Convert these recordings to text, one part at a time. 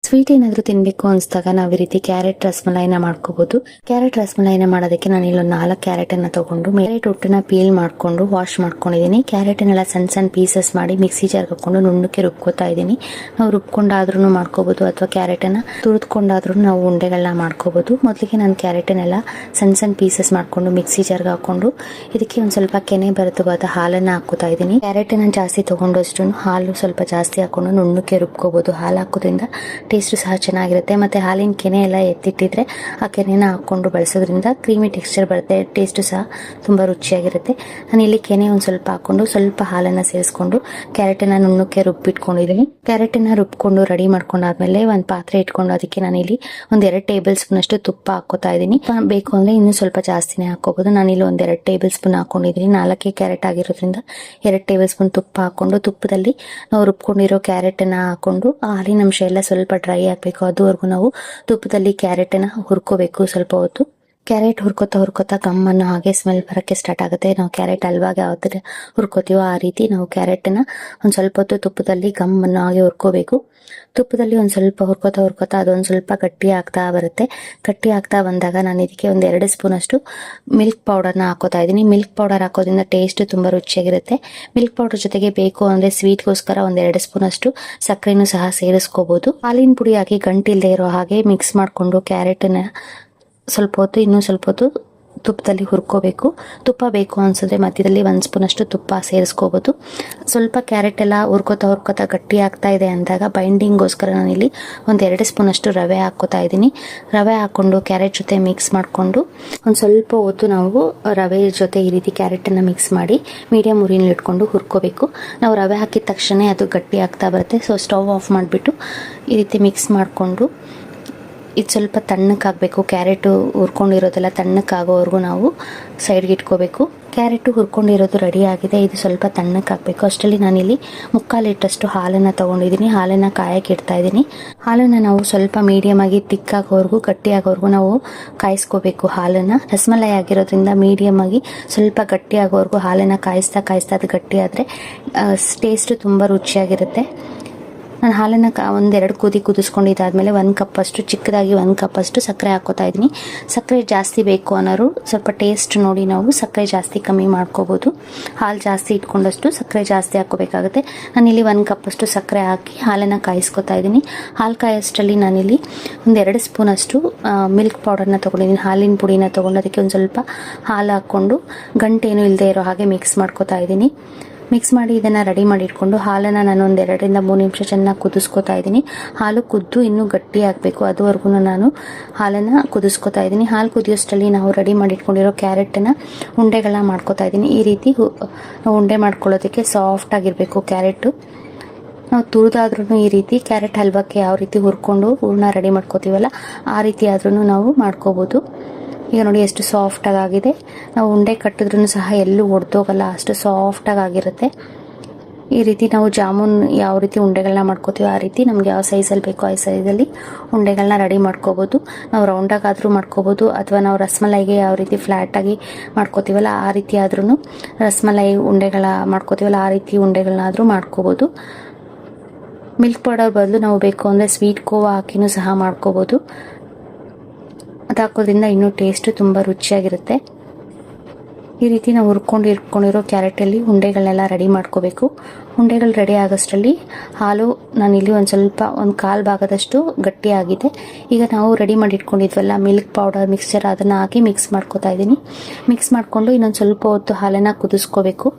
Sweet ಏನಾದರೂ ತಿನ್ನಬೇಕು ಅನಿಸಿದಾಗ ನಾವು ಈ ರೀತಿ ಕ್ಯಾರೆಟ್ ರಸಮಲೈನ ಮಾಡ್ಕೋಬಹುದು. ಕ್ಯಾರೆಟ್ ರಸಮಲೈನ ಮಾಡೋದಕ್ಕೆ ನಾನು ಇಲ್ಲೊಂದು 4 ಕ್ಯಾರೆಟನ್ನು ತಗೊಂಡು ಕ್ಯಾರೆಟ್ ಒಟ್ಟನ್ನ ಪೀಲ್ ಮಾಡಿಕೊಂಡು ವಾಶ್ ಮಾಡ್ಕೊಂಡಿದ್ದೀನಿ. ಕ್ಯಾರೆಟನ್ನೆಲ್ಲ ಸಣ್ಣ ಸಣ್ಣ ಪೀಸಸ್ ಮಾಡಿ ಮಿಕ್ಸಿ ಜಾರ್ಗೆ ಹಾಕೊಂಡು ನುಣ್ಣಕ್ಕೆ ರುಬ್ಕೋತಾ ಇದ್ದೀನಿ. ನಾವು ರುಬ್ಕೊಂಡಾದ್ರೂ ಮಾಡ್ಕೋಬಹುದು ಅಥವಾ ಕ್ಯಾರೆಟನ್ನು ತುರಿದುಕೊಂಡಾದ್ರೂ ನಾವು ಉಂಡೆಗಳನ್ನ ಮಾಡ್ಕೋಬಹುದು. ಮೊದಲಿಗೆ ನಾನು ಕ್ಯಾರೆಟನ್ನೆಲ್ಲ ಸಣ್ಣ ಸಣ್ಣ ಪೀಸಸ್ ಮಾಡಿಕೊಂಡು ಮಿಕ್ಸಿ ಜಾರ್ಗೆ ಹಾಕೊಂಡು ಇದಕ್ಕೆ ಒಂದು ಸ್ವಲ್ಪ ಕೆನೆ ಬರುತ್ತವಾದ ಹಾಲನ್ನು ಹಾಕೋತಾ ಇದ್ದೀನಿ. ಕ್ಯಾರೆಟನ್ನು ಜಾಸ್ತಿ ತಗೊಂಡಷ್ಟು ಹಾಲು ಸ್ವಲ್ಪ ಜಾಸ್ತಿ ಹಾಕೊಂಡು ನುಣ್ಣಕ್ಕೆ ರುಬ್ಕೋಬಹುದು. ಹಾಲು ಹಾಕೋದ್ರಿಂದ ಟೇಸ್ಟ್ ಸಹ ಚೆನ್ನಾಗಿರುತ್ತೆ. ಮತ್ತೆ ಹಾಲಿನ ಕೆನೆ ಎಲ್ಲ ಎತ್ತಿಟ್ಟಿದ್ರೆ ಆ ಕೆನೆನ ಹಾಕೊಂಡು ಬಳಸೋದ್ರಿಂದ ಕ್ರೀಮಿ ಟೆಕ್ಸ್ಚರ್ ಬರುತ್ತೆ. ಟೇಸ್ಟ್ ಸಹ ತುಂಬಾ ರುಚಿಯಾಗಿರುತ್ತೆ. ನಾನು ಇಲ್ಲಿ ಕೆನೆ ಒಂದು ಸ್ವಲ್ಪ ಹಾಕೊಂಡು ಸ್ವಲ್ಪ ಹಾಲನ್ನ ಸೇರಿಸ್ಕೊಂಡು ಕ್ಯಾರೆಟನ್ನ ನುಣ್ಣಕ್ಕೆ ರುಬ್ಬಿಟ್ಕೊಂಡಿದ್ದೀನಿ. ಕ್ಯಾರೆಟನ್ನ ರುಬ್ಕೊಂಡು ರೆಡಿ ಮಾಡ್ಕೊಂಡಾದ್ಮೇಲೆ ಒಂದು ಪಾತ್ರೆ ಇಟ್ಕೊಂಡು ಅದಕ್ಕೆ ನಾನು ಇಲ್ಲಿ 1-2 ಟೇಬಲ್ ಸ್ಪೂನ್ ಅಷ್ಟು ತುಪ್ಪ ಹಾಕೋತಾ ಇದ್ದೀನಿ. ಬೇಕು ಅಂದ್ರೆ ಇನ್ನೂ ಸ್ವಲ್ಪ ಜಾಸ್ತಿನೇ ಹಾಕೋಬಹುದು. ನಾನು ಇಲ್ಲಿ 1-2 ಟೇಬಲ್ ಸ್ಪೂನ್ ಹಾಕೊಂಡಿದ್ದೀನಿ. 4 ಕ್ಯಾರೆಟ್ ಆಗಿರೋದ್ರಿಂದ 2 ಟೇಬಲ್ ಸ್ಪೂನ್ ತುಪ್ಪ ಹಾಕೊಂಡು ತುಪ್ಪದಲ್ಲಿ ನಾವು ರುಬ್ಕೊಂಡಿರೋ ಕ್ಯಾರೆಟನ್ನ ಹಾಕೊಂಡು ಹಾಲಿನ ಅಂಶ ಎಲ್ಲ ಸ್ವಲ್ಪ ಡ್ರೈ ಆಗಬೇಕು. ಅದುವರೆಗೂ ನಾವು ತುಪ್ಪದಲ್ಲಿ ಕ್ಯಾರೆಟನ್ನ ಹುರ್ಕೋಬೇಕು. ಸ್ವಲ್ಪ ಹೊತ್ತು ಕ್ಯಾರೆಟ್ ಹುರ್ಕೋತಾ ಗಮ್ಮನ್ನು ಹಾಗೆ ಸ್ಮೆಲ್ ಬರೋಕ್ಕೆ ಸ್ಟಾರ್ಟ್ ಆಗುತ್ತೆ. ನಾವು ಕ್ಯಾರೆಟ್ ಹಲ್ವಾಗೆ ಯಾವ ಥರ ಹುರ್ಕೋತೀವೋ ಆ ರೀತಿ ನಾವು ಕ್ಯಾರೆಟನ್ನ ಒಂದು ಸ್ವಲ್ಪ ಹೊತ್ತು ತುಪ್ಪದಲ್ಲಿ ಗಮ್ಮನ್ನು ಹಾಗೆ ಹುರ್ಕೋಬೇಕು. ತುಪ್ಪದಲ್ಲಿ ಒಂದು ಸ್ವಲ್ಪ ಹುರ್ಕೋತಾ ಅದೊಂದು ಸ್ವಲ್ಪ ಗಟ್ಟಿ ಆಗ್ತಾ ಬರುತ್ತೆ. ಗಟ್ಟಿ ಆಗ್ತಾ ಬಂದಾಗ ನಾನು ಇದಕ್ಕೆ 1-2 ಸ್ಪೂನ್ ಅಷ್ಟು ಮಿಲ್ಕ್ ಪೌಡರ್ನ ಹಾಕೋತಾ ಇದ್ದೀನಿ. ಮಿಲ್ಕ್ ಪೌಡರ್ ಹಾಕೋದ್ರಿಂದ ಟೇಸ್ಟ್ ತುಂಬಾ ರುಚಿಯಾಗಿರುತ್ತೆ. ಮಿಲ್ಕ್ ಪೌಡರ್ ಜೊತೆಗೆ ಬೇಕು ಅಂದ್ರೆ ಸ್ವೀಟ್ಗೋಸ್ಕರ 1-2 ಸ್ಪೂನ್ ಅಷ್ಟು ಸಕ್ಕರೆನೂ ಸಹ ಸೇರಿಸ್ಕೋಬಹುದು. ಹಾಲಿನ ಪುಡಿ ಹಾಕಿ ಗಂಟಿಲ್ದೇ ಇರೋ ಹಾಗೆ ಮಿಕ್ಸ್ ಮಾಡಿಕೊಂಡು ಕ್ಯಾರೆಟನ್ನ ಇನ್ನೂ ಸ್ವಲ್ಪ ಹೊತ್ತು ತುಪ್ಪದಲ್ಲಿ ಹುರ್ಕೋಬೇಕು. ತುಪ್ಪ ಬೇಕು ಅನ್ಸಿದ್ರೆ ಮಧ್ಯದಲ್ಲಿ 1 ಸ್ಪೂನ್ ಅಷ್ಟು ತುಪ್ಪ ಸೇರಿಸ್ಕೋಬಹುದು. ಸ್ವಲ್ಪ ಕ್ಯಾರೆಟ್ ಎಲ್ಲ ಹುರ್ಕೋತಾ ಗಟ್ಟಿ ಆಗ್ತಾ ಇದೆ ಅಂದಾಗ ಬೈಂಡಿಂಗ್ಗೋಸ್ಕರ ನಾನಿಲ್ಲಿ 1-2 ಸ್ಪೂನ್ ಅಷ್ಟು ರವೆ ಹಾಕೋತಾ ಇದ್ದೀನಿ. ರವೆ ಹಾಕೊಂಡು ಕ್ಯಾರೆಟ್ ಜೊತೆ ಮಿಕ್ಸ್ ಮಾಡಿಕೊಂಡು ಒಂದು ಸ್ವಲ್ಪ ಹೊತ್ತು ನಾವು ರವೆ ಜೊತೆ ಈ ರೀತಿ ಕ್ಯಾರೆಟನ್ನು ಮಿಕ್ಸ್ ಮಾಡಿ ಮೀಡಿಯಂ ಉರಿನಲ್ಲಿ ಇಟ್ಕೊಂಡು ಹುರ್ಕೋಬೇಕು. ನಾವು ರವೆ ಹಾಕಿದ ತಕ್ಷಣ ಅದು ಗಟ್ಟಿ ಆಗ್ತಾ ಬರುತ್ತೆ. ಸೊ ಸ್ಟವ್ ಆಫ್ ಮಾಡಿಬಿಟ್ಟು ಈ ರೀತಿ ಮಿಕ್ಸ್ ಮಾಡಿಕೊಂಡು ಇದು ಸ್ವಲ್ಪ ತಣ್ಣಕ್ಕಾಗಬೇಕು. ಕ್ಯಾರೆಟು ಹುರ್ಕೊಂಡಿರೋದೆಲ್ಲ ತಣ್ಣಕ್ಕಾಗೋವರೆಗೂ ನಾವು ಸೈಡ್ಗೆ ಇಟ್ಕೋಬೇಕು. ಕ್ಯಾರೆಟು ಹುರ್ಕೊಂಡಿರೋದು ರೆಡಿ ಆಗಿದೆ. ಇದು ಸ್ವಲ್ಪ ತಣ್ಣಕ್ಕಾಗಬೇಕು. ಅಷ್ಟರಲ್ಲಿ ನಾನಿಲ್ಲಿ 3/4 ಲೀಟ್ರಷ್ಟು ಹಾಲನ್ನು ತೊಗೊಂಡಿದ್ದೀನಿ. ಹಾಲನ್ನು ಕಾಯಕ್ಕೆ ಇಡ್ತಾ ಇದ್ದೀನಿ. ಹಾಲನ್ನು ನಾವು ಸ್ವಲ್ಪ ಮೀಡಿಯಮ್ ಆಗಿ ತಿಕ್ಕಾಗೋವರೆಗೂ ಗಟ್ಟಿ ಆಗೋವರೆಗೂ ನಾವು ಕಾಯಿಸ್ಕೋಬೇಕು. ಹಾಲನ್ನು ರಸಮಲೈ ಆಗಿರೋದ್ರಿಂದ ಮೀಡಿಯಮ್ ಆಗಿ ಸ್ವಲ್ಪ ಗಟ್ಟಿ ಆಗೋವರೆಗೂ ಹಾಲನ್ನು ಕಾಯಿಸ್ತಾ ಅದು ಗಟ್ಟಿ ಆದರೆ ಟೇಸ್ಟ್ ತುಂಬ ರುಚಿಯಾಗಿರುತ್ತೆ. ನಾನು ಹಾಲನ್ನು 1-2 ಕುದಿ ಕುದಿಸ್ಕೊಂಡಿದ್ದಾದ್ಮೇಲೆ 1 ಕಪ್ ಅಷ್ಟು ಚಿಕ್ಕದಾಗಿ 1 ಕಪ್ ಅಷ್ಟು ಸಕ್ಕರೆ ಹಾಕೋತಾ ಇದ್ದೀನಿ. ಸಕ್ಕರೆ ಜಾಸ್ತಿ ಬೇಕು ಅನ್ನೋರು ಸ್ವಲ್ಪ ಟೇಸ್ಟ್ ನೋಡಿ ನಾವು ಸಕ್ಕರೆ ಜಾಸ್ತಿ ಕಮ್ಮಿ ಮಾಡ್ಕೋಬಹುದು. ಹಾಲು ಜಾಸ್ತಿ ಇಟ್ಕೊಂಡಷ್ಟು ಸಕ್ಕರೆ ಜಾಸ್ತಿ ಹಾಕೋಬೇಕಾಗುತ್ತೆ. ನಾನಿಲ್ಲಿ 1 ಕಪ್ ಅಷ್ಟು ಸಕ್ಕರೆ ಹಾಕಿ ಹಾಲನ್ನು ಕಾಯಿಸ್ಕೊತಾ ಇದ್ದೀನಿ. ಹಾಲು ಕಾಯೋಷ್ಟರಲ್ಲಿ ನಾನಿಲ್ಲಿ 1-2 ಸ್ಪೂನ್ ಅಷ್ಟು ಮಿಲ್ಕ್ ಪೌಡರ್ನ ತೊಗೊಂಡಿದ್ದೀನಿ. ಹಾಲಿನ ಪುಡಿನ ತೊಗೊಂಡು ಅದಕ್ಕೆ ಒಂದು ಸ್ವಲ್ಪ ಹಾಲು ಹಾಕ್ಕೊಂಡು ಗಂಟೇನು ಇಲ್ಲದೆ ಇರೋ ಹಾಗೆ ಮಿಕ್ಸ್ ಮಾಡ್ಕೋತಾ ಇದ್ದೀನಿ. ಮಿಕ್ಸ್ ಮಾಡಿ ಇದನ್ನು ರೆಡಿ ಮಾಡಿ ಇಟ್ಕೊಂಡು ಹಾಲನ್ನು ನಾನು 1-2-3 ನಿಮಿಷ ಚೆನ್ನಾಗಿ ಕುದಿಸ್ಕೊತಾ ಇದ್ದೀನಿ. ಹಾಲು ಕುದ್ದು ಇನ್ನೂ ಗಟ್ಟಿ ಆಗಬೇಕು. ಅದುವರೆಗೂ ನಾನು ಹಾಲನ್ನು ಕುದಿಸ್ಕೊತಾ ಇದ್ದೀನಿ. ಹಾಲು ಕುದಿಯೋಷ್ಟರಲ್ಲಿ ನಾವು ರೆಡಿ ಮಾಡಿ ಇಟ್ಕೊಂಡಿರೋ ಕ್ಯಾರೆಟನ್ನು ಉಂಡೆಗಳನ್ನ ಮಾಡ್ಕೊತಾ ಇದ್ದೀನಿ. ಈ ರೀತಿ ಉಂಡೆ ಮಾಡ್ಕೊಳ್ಳೋದಕ್ಕೆ ಸಾಫ್ಟ್ ಆಗಿರಬೇಕು ಕ್ಯಾರೆಟು. ನಾವು ತುರಿದಾದ್ರೂ ಈ ರೀತಿ ಕ್ಯಾರೆಟ್ ಹಲ್ವಕ್ಕೆ ಯಾವ ರೀತಿ ಹುರ್ಕೊಂಡು ಹೂರಣ ರೆಡಿ ಮಾಡ್ಕೋತೀವಲ್ಲ ಆ ರೀತಿ ಆದ್ರೂ ನಾವು ಮಾಡ್ಕೋಬೋದು. ಈಗ ನೋಡಿ ಎಷ್ಟು ಸಾಫ್ಟಾಗಿ ಆಗಿದೆ. ನಾವು ಉಂಡೆ ಕಟ್ಟಿದ್ರೂ ಸಹ ಎಲ್ಲೂ ಒಡೆದೋಗಲ್ಲ, ಅಷ್ಟು ಸಾಫ್ಟಾಗಿ ಆಗಿರುತ್ತೆ. ಈ ರೀತಿ ನಾವು ಜಾಮೂನ್ ಯಾವ ರೀತಿ ಉಂಡೆಗಳನ್ನ ಮಾಡ್ಕೋತೀವೋ ಆ ರೀತಿ ನಮ್ಗೆ ಯಾವ ಸೈಜಲ್ಲಿ ಬೇಕೋ ಆ ಸೈಜಲ್ಲಿ ಉಂಡೆಗಳನ್ನ ರೆಡಿ ಮಾಡ್ಕೋಬೋದು. ನಾವು ರೌಂಡಾಗಾದರೂ ಮಾಡ್ಕೋಬೋದು ಅಥವಾ ನಾವು ರಸಮಲೈಗೆ ಯಾವ ರೀತಿ ಫ್ಲ್ಯಾಟಾಗಿ ಮಾಡ್ಕೋತೀವಲ್ಲ ಆ ರೀತಿ ಆದ್ರೂ ರಸಮಲೈ ಉಂಡೆಗಳ ಮಾಡ್ಕೋತೀವಲ್ಲ ಆ ರೀತಿ ಉಂಡೆಗಳನ್ನಾದರೂ ಮಾಡ್ಕೋಬೋದು. ಮಿಲ್ಕ್ ಪೌಡರ್ ಬದಲು ನಾವು ಬೇಕು ಅಂದರೆ ಸ್ವೀಟ್ ಕೋವಾ ಹಾಕಿನೂ ಸಹ ಮಾಡ್ಕೋಬೋದು. ಅದು ಹಾಕೋದ್ರಿಂದ ಇನ್ನೂ ಟೇಸ್ಟು ತುಂಬ ರುಚಿಯಾಗಿರುತ್ತೆ. ಈ ರೀತಿ ನಾವು ಇಟ್ಕೊಂಡಿರೋ ಕ್ಯಾರೆಟಲ್ಲಿ ಉಂಡೆಗಳನ್ನೆಲ್ಲ ರೆಡಿ ಮಾಡ್ಕೋಬೇಕು. ಉಂಡೆಗಳು ರೆಡಿ ಆಗೋಷ್ಟರಲ್ಲಿ ಹಾಲು ನಾನಿಲ್ಲಿ ಒಂದು 1/4 ಭಾಗದಷ್ಟು ಗಟ್ಟಿಯಾಗಿದೆ. ಈಗ ನಾವು ರೆಡಿ ಮಾಡಿ ಇಟ್ಕೊಂಡಿದ್ವಲ್ಲ ಮಿಲ್ಕ್ ಪೌಡರ್ ಮಿಕ್ಸ್ಚರ್ ಅದನ್ನು ಹಾಕಿ ಮಿಕ್ಸ್ ಮಾಡ್ಕೋತಾ ಇದ್ದೀನಿ. ಮಿಕ್ಸ್ ಮಾಡಿಕೊಂಡು ಇನ್ನೊಂದು ಸ್ವಲ್ಪ ಹೊತ್ತು ಹಾಲನ್ನು ಕುದಿಸ್ಕೋಬೇಕು.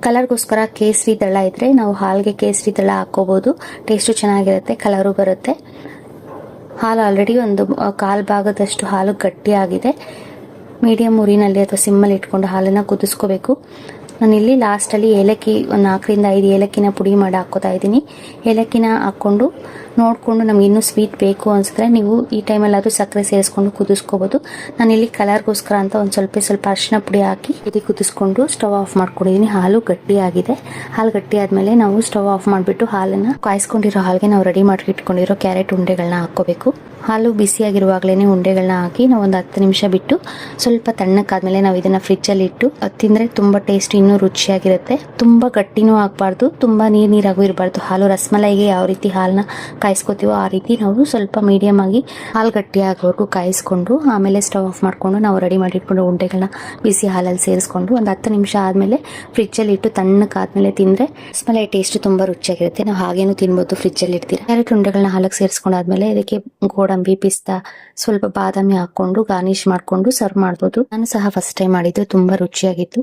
ಕಲರ್ಗೋಸ್ಕರ ಕೇಸರಿ ದಳ ಇದ್ದರೆ ನಾವು ಹಾಲಿಗೆ ಕೇಸರಿ ದಳ ಹಾಕ್ಕೋಬೋದು. ಟೇಸ್ಟು ಚೆನ್ನಾಗಿರುತ್ತೆ, ಕಲರು ಬರುತ್ತೆ. ಹಾಲು ಆಲ್ರೆಡಿ ಒಂದು 1/4 ಭಾಗದಷ್ಟು ಹಾಲು ಗಟ್ಟಿಯಾಗಿದೆ. ಮೀಡಿಯಂ ಉರಿನಲ್ಲಿ ಅಥವಾ ಸಿಮ್ಮಲ್ಲಿ ಇಟ್ಕೊಂಡು ಹಾಲನ್ನು ಕುದಿಸ್ಕೋಬೇಕು. ನಾನಿಲ್ಲಿ ಲಾಸ್ಟಲ್ಲಿ ಏಲಕ್ಕಿ ಒಂದು 4-5 ಏಲಕ್ಕಿನ ಪುಡಿ ಮಾಡಿ ಹಾಕ್ಕೋತಾ ಇದ್ದೀನಿ. ಏಲಕ್ಕಿನ ಹಾಕ್ಕೊಂಡು ನೋಡಿಕೊಂಡು ನಮ್ಗೆ ಇನ್ನೂ ಸ್ವೀಟ್ ಬೇಕು ಅನಿಸಿದ್ರೆ ನೀವು ಈ ಟೈಮಲ್ಲಿ ಅದು ಸಕ್ಕರೆ ಸೇರಿಸ್ಕೊಂಡು ಕುದಿಸ್ಕೋಬೋದು. ನಾನಿಲ್ಲಿ ಕಲರ್ಗೋಸ್ಕರ ಅಂತ ಒಂದು ಸ್ವಲ್ಪ ಅರಿಶಿನ ಪುಡಿ ಹಾಕಿ ಇದು ಕುದಿಸ್ಕೊಂಡು ಸ್ಟವ್ ಆಫ್ ಮಾಡ್ಕೊಂಡಿದ್ದೀನಿ. ಹಾಲು ಗಟ್ಟಿಯಾಗಿದೆ. ಹಾಲು ಗಟ್ಟಿ ಆದಮೇಲೆ ನಾವು ಸ್ಟವ್ ಆಫ್ ಮಾಡಿಬಿಟ್ಟು ಹಾಲನ್ನು ಕಾಯಿಸ್ಕೊಂಡಿರೋ ಹಾಲಿಗೆ ನಾವು ರೆಡಿ ಮಾಡಿ ಇಟ್ಕೊಂಡಿರೋ ಕ್ಯಾರೆಟ್ ಉಂಡೆಗಳನ್ನ ಹಾಕ್ಕೋಬೇಕು. ಹಾಲು ಬಿಸಿಯಾಗಿರುವಾಗಲೇ ಉಂಡೆಗಳನ್ನ ಹಾಕಿ ನಾವು ಒಂದು 10 ನಿಮಿಷ ಬಿಟ್ಟು ಸ್ವಲ್ಪ ತಣ್ಣಕ್ಕಾದ್ಮೇಲೆ ನಾವು ಇದನ್ನು ಫ್ರಿಜ್ಜಲ್ಲಿ ಇಟ್ಟು ತಿಂದರೆ ತುಂಬ ಟೇಸ್ಟ್ ಇನ್ನೂ ಇನ್ನೂ ರುಚಿಯಾಗಿರುತ್ತೆ. ತುಂಬಾ ಗಟ್ಟಿನೂ ಆಗಬಾರ್ದು, ತುಂಬಾ ನೀರಾಗೂ ಇರಬಾರ್ದು. ಹಾಲು ರಸಮಲೈಗೆ ಯಾವ ರೀತಿ ಹಾಲನ್ನ ಕಾಯಿಸ್ಕೊತೀವೋ ಆ ರೀತಿ ನಾವು ಸ್ವಲ್ಪ ಮೀಡಿಯಂ ಆಗಿ ಹಾಲು ಗಟ್ಟಿ ಆಗೋವರೆಗೂ ಕಾಯಿಸ್ಕೊಂಡು ಆಮೇಲೆ ಸ್ಟವ್ ಆಫ್ ಮಾಡ್ಕೊಂಡು ನಾವು ರೆಡಿ ಮಾಡಿಟ್ಕೊಂಡು ಉಂಡೆಗಳನ್ನ ಬಿಸಿ ಹಾಲಲ್ಲಿ ಸೇರಿಸ್ಕೊಂಡು ಒಂದು 10 ನಿಮಿಷ ಆದಮೇಲೆ ಫ್ರಿಜ್ಜಲ್ಲಿ ಇಟ್ಟು ತಣ್ಣಕ್ಕಾದ್ಮೇಲೆ ತಿಂದರೆ ರಸಮಲೈ ಟೇಸ್ಟ್ ತುಂಬಾ ರುಚಿಯಾಗಿರುತ್ತೆ. ನಾವು ಹಾಗೇನು ತಿನ್ಬೋದು ಫ್ರಿಜ್ಜಲ್ಲಿ ಇಡ್ತೀರಾ. ಕ್ಯಾರೆಟ್ ಉಂಡೆಗಳನ್ನ ಹಾಲಕ್ಕೆ ಸೇರಿಸ್ಕೊಂಡಾದ್ಮೇಲೆ ಇದಕ್ಕೆ ಗೋಡಂಬಿ, ಪಿಸ್ತಾ, ಸ್ವಲ್ಪ ಬಾದಾಮಿ ಹಾಕೊಂಡು ಗಾರ್ನಿಶ್ ಮಾಡ್ಕೊಂಡು ಸರ್ವ್ ಮಾಡ್ಬೋದು. ನಾನು ಸಹ ಫಸ್ಟ್ ಟೈಮ್ ಮಾಡಿದ್ದು, ತುಂಬಾ ರುಚಿಯಾಗಿತ್ತು.